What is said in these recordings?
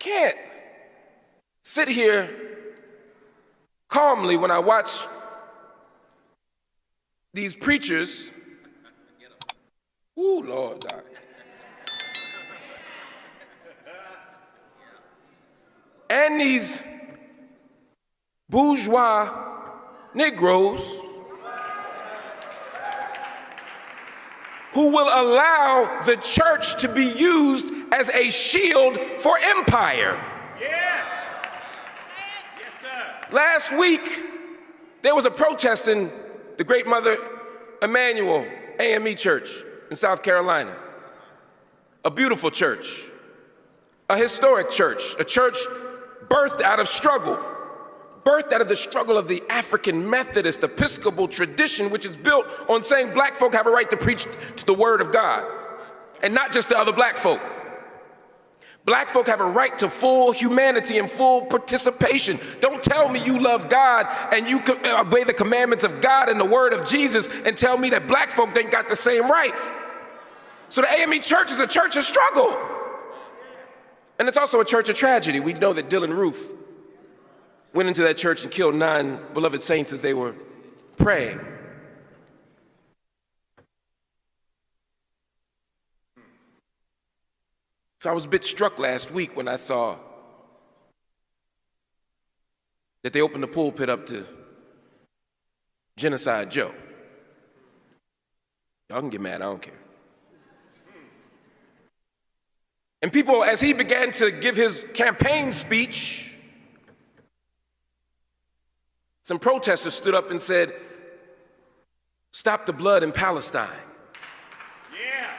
can't sit here calmly when I watch these preachers. Ooh, Lord God. And these bourgeois Negroes who will allow the church to be used as a shield for empire. Yeah. Yes, sir. Last week, there was a protest in the Great Mother Emanuel AME Church in South Carolina. A beautiful church, a historic church, a church birthed out of struggle, birthed out of the struggle of the African Methodist Episcopal tradition, which is built on saying black folk have a right to preach to the word of God, and not just to other black folk. Black folk have a right to full humanity and full participation. Don't tell me you love God and you obey the commandments of God and the word of Jesus and tell me that black folk ain't got the same rights. So the AME Church is a church of struggle. And it's also a church of tragedy. We know that Dylan Roof went into that church and killed 9 beloved saints as they were praying. So I was a bit struck last week when I saw that they opened the pulpit up to Genocide Joe. Y'all can get mad, I don't care. And people, as he began to give his campaign speech, some protesters stood up and said, "Stop the blood in Palestine." Yeah.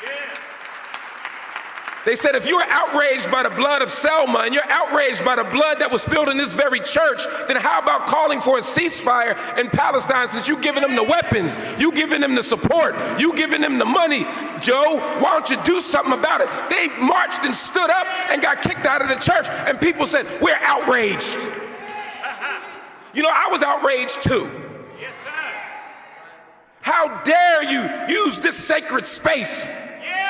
Yeah. They said, if you're outraged by the blood of Selma and you're outraged by the blood that was spilled in this very church, then how about calling for a ceasefire in Palestine, since you giving them the weapons, you giving them the support, you giving them the money? Joe, why don't you do something about it? They marched and stood up and got kicked out of the church, and people said, we're outraged. You know, I was outraged too. Yes, sir. How dare you use this sacred space?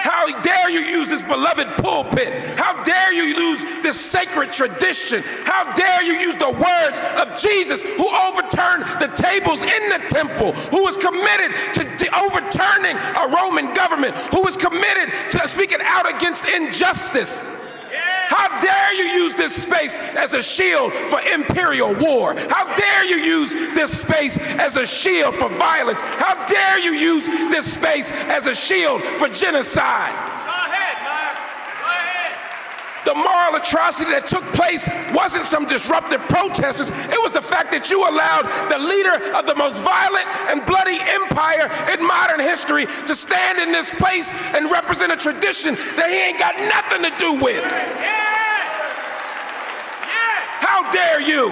How dare you use this beloved pulpit? How dare you use this sacred tradition? How dare you use the words of Jesus, who overturned the tables in the temple, who was committed to overturning a Roman government, who was committed to speaking out against injustice? How dare you use this space as a shield for imperial war? How dare you use this space as a shield for violence? How dare you use this space as a shield for genocide? Go ahead, Mark. Go ahead. The moral atrocity that took place wasn't some disruptive protesters. It was the fact that you allowed the leader of the most violent and bloody empire in modern history to stand in this place and represent a tradition that he ain't got nothing to do with. Yeah. Yeah. How dare you?